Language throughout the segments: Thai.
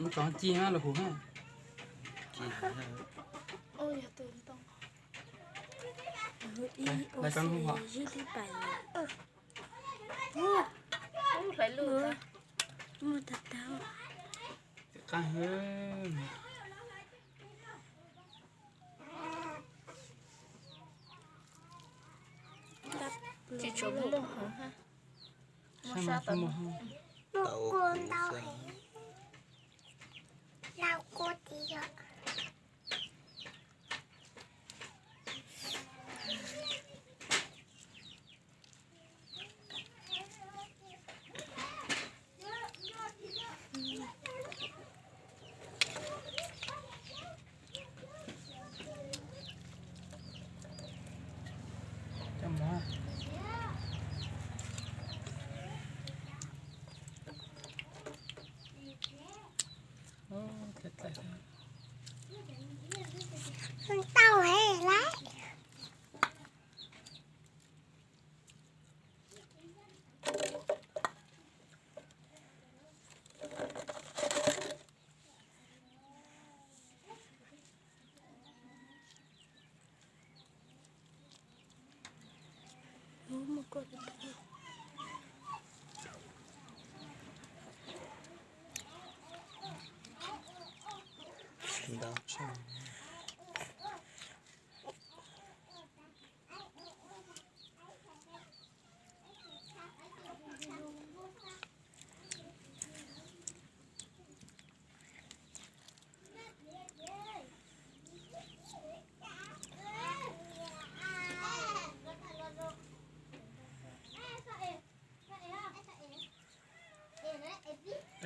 มันก่อนจีนเหรอผมฮะจีน โอ้ยอย่าตื่นต้องรายการหัวยืดที่ไปโอ้ไหลลื่นนะ มือตัดเท้า ก้าเฮ้ย ตัด chỉ chỗ một lông hả ha một ใช่ไหม sa ใช่ tận ไหม ลูกโกนเตาให้เราโกนดีเยอะ จำว่าโอ้เจ็ดเลย เต้าให้ไร รู้มือก็ได้ ดาวใช่ไหม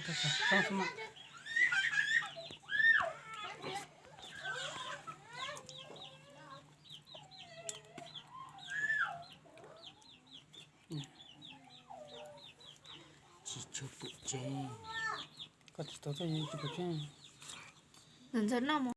ก็จะต้องสมัครจีจูปุเจก็จะต้องจะยืนจูปุเจ 人在那吗